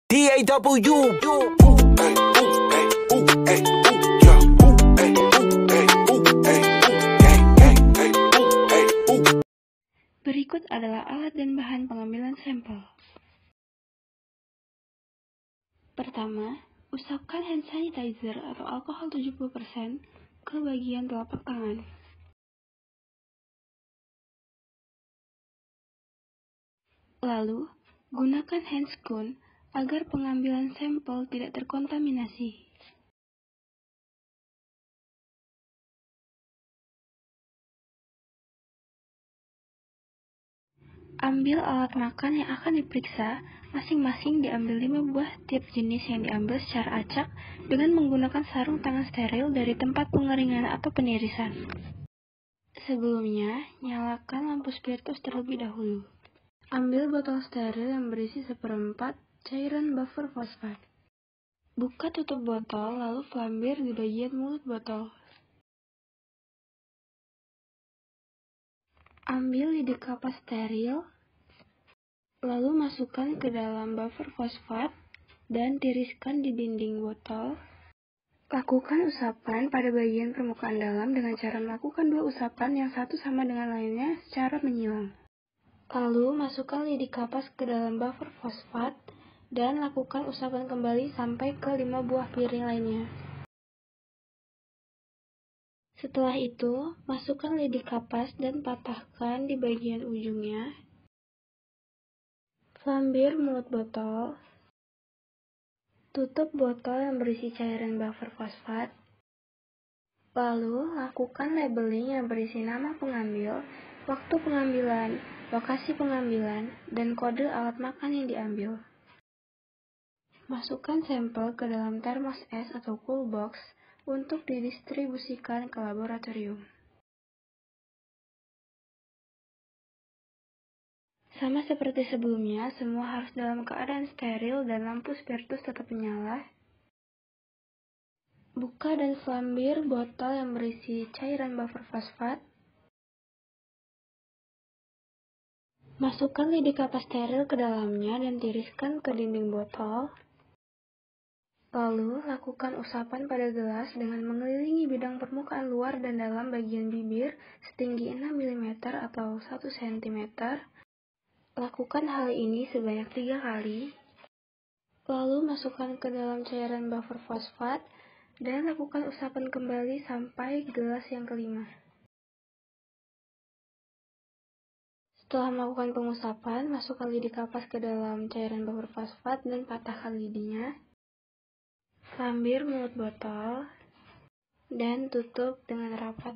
DAW. Berikut adalah alat dan bahan pengambilan sampel. Pertama, usapkan hand sanitizer atau alkohol 70% ke bagian telapak tangan. Lalu, gunakan hand scoon agar pengambilan sampel tidak terkontaminasi. Ambil alat makan yang akan diperiksa, masing-masing diambil 5 buah tiap jenis yang diambil secara acak dengan menggunakan sarung tangan steril dari tempat pengeringan atau penirisan. Sebelumnya, nyalakan lampu spiritus terlebih dahulu. Ambil botol steril yang berisi 1/4 cairan buffer fosfat. Buka tutup botol, lalu flambir di bagian mulut botol. Ambil lidi kapas steril, lalu masukkan ke dalam buffer fosfat dan tiriskan di dinding botol. Lakukan usapan pada bagian permukaan dalam dengan cara melakukan 2 usapan yang satu sama dengan lainnya secara menyilang. Lalu masukkan lidi kapas ke dalam buffer fosfat dan lakukan usapan kembali sampai ke 5 buah piring lainnya. Setelah itu, masukkan lidi kapas dan patahkan di bagian ujungnya. Flambir mulut botol. Tutup botol yang berisi cairan buffer fosfat. Lalu, lakukan labeling yang berisi nama pengambil, waktu pengambilan, lokasi pengambilan, dan kode alat makan yang diambil. Masukkan sampel ke dalam termos es atau cool box untuk didistribusikan ke laboratorium. Sama seperti sebelumnya, semua harus dalam keadaan steril dan lampu spiritus tetap menyala. Buka dan flambir botol yang berisi cairan buffer fosfat. Masukkan lidi kapas steril ke dalamnya dan tiriskan ke dinding botol. Lalu, lakukan usapan pada gelas dengan mengelilingi bidang permukaan luar dan dalam bagian bibir setinggi 6 mm atau 1 cm. Lakukan hal ini sebanyak 3 kali. Lalu, masukkan ke dalam cairan buffer fosfat dan lakukan usapan kembali sampai gelas yang kelima. Setelah melakukan pengusapan, masukkan lidi kapas ke dalam cairan buffer fosfat dan patahkan lidinya. Flambir mulut botol dan tutup dengan rapat.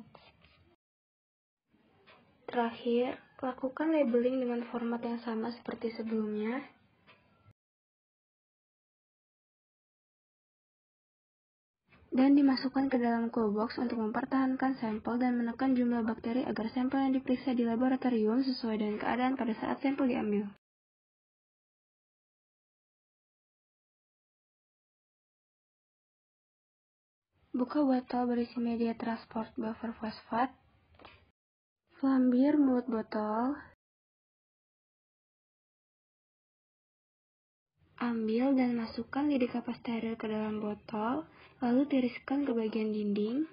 Terakhir, lakukan labeling dengan format yang sama seperti sebelumnya. Dan dimasukkan ke dalam cool box untuk mempertahankan sampel dan menekan jumlah bakteri agar sampel yang diperiksa di laboratorium sesuai dengan keadaan pada saat sampel diambil. Buka botol berisi media transport buffer fosfat. Flambir mulut botol. Ambil dan masukkan lidi kapas steril ke dalam botol, lalu tiriskan ke bagian dinding.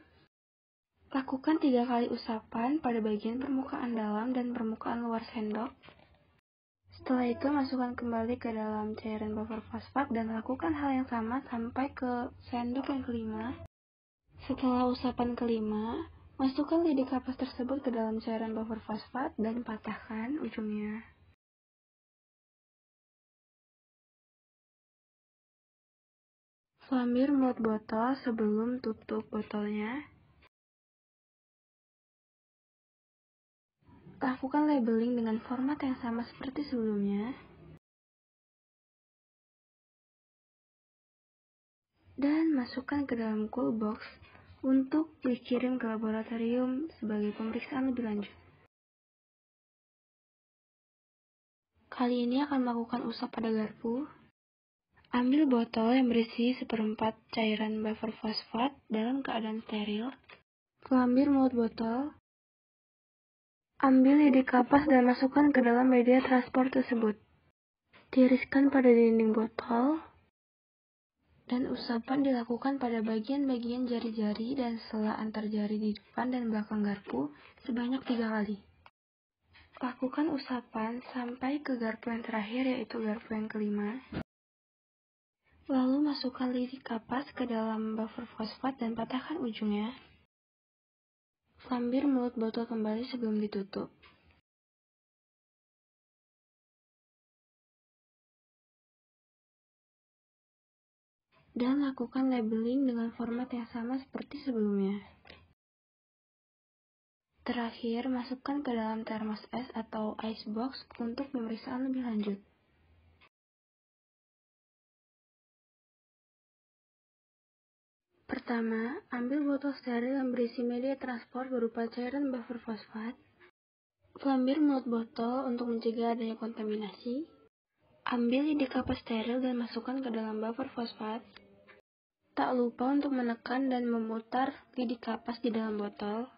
Lakukan 3 kali usapan pada bagian permukaan dalam dan permukaan luar sendok. Setelah itu, masukkan kembali ke dalam cairan buffer fosfat dan lakukan hal yang sama sampai ke sendok yang kelima. Setelah usapan kelima, masukkan lidi kapas tersebut ke dalam cairan buffer fosfat dan patahkan ujungnya. Flambir mulut botol sebelum tutup botolnya. Lakukan labeling dengan format yang sama seperti sebelumnya. Dan masukkan ke dalam cool box untuk dikirim ke laboratorium sebagai pemeriksaan lebih lanjut. Kali ini akan melakukan usap pada garpu. Ambil botol yang berisi 1/4 cairan buffer fosfat dalam keadaan steril. Flambir mulut botol. Ambil lidi kapas dan masukkan ke dalam media transport tersebut. Tiriskan pada dinding botol. Dan usapan dilakukan pada bagian-bagian jari-jari dan sela antar jari di depan dan belakang garpu sebanyak 3 kali. Lakukan usapan sampai ke garpu yang terakhir, yaitu garpu yang kelima. Lalu masukkan lidi kapas ke dalam buffer fosfat dan patahkan ujungnya. Flambir mulut botol kembali sebelum ditutup. Dan lakukan labeling dengan format yang sama seperti sebelumnya. Terakhir, masukkan ke dalam termos es atau icebox untuk pemeriksaan lebih lanjut. Pertama, ambil botol steril yang berisi media transport berupa cairan buffer fosfat. Flambir mulut botol untuk mencegah adanya kontaminasi. Ambil lidi kapas steril dan masukkan ke dalam buffer fosfat. Tak lupa untuk menekan dan memutar lidi kapas di dalam botol.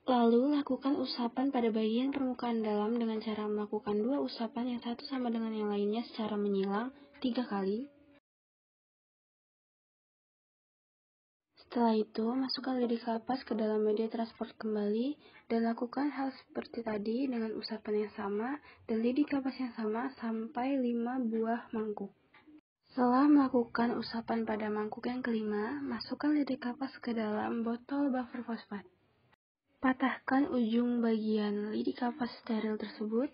Lalu, lakukan usapan pada bagian permukaan dalam dengan cara melakukan 2 usapan yang satu sama dengan yang lainnya secara menyilang 3 kali. Setelah itu, masukkan lidi kapas ke dalam media transport kembali dan lakukan hal seperti tadi dengan usapan yang sama dan lidi kapas yang sama sampai 5 buah mangkuk. Setelah melakukan usapan pada mangkuk yang kelima, masukkan lidi kapas ke dalam botol buffer fosfat. Patahkan ujung bagian lidi kapas steril tersebut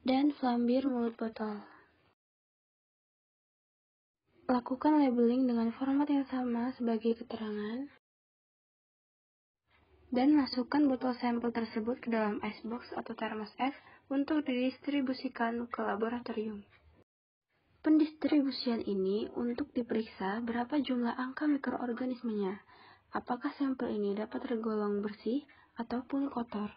dan flambir mulut botol. Lakukan labeling dengan format yang sama sebagai keterangan. Dan masukkan botol sampel tersebut ke dalam icebox atau termos es untuk didistribusikan ke laboratorium. Pendistribusian ini untuk diperiksa berapa jumlah angka mikroorganismenya, apakah sampel ini dapat tergolong bersih ataupun kotor.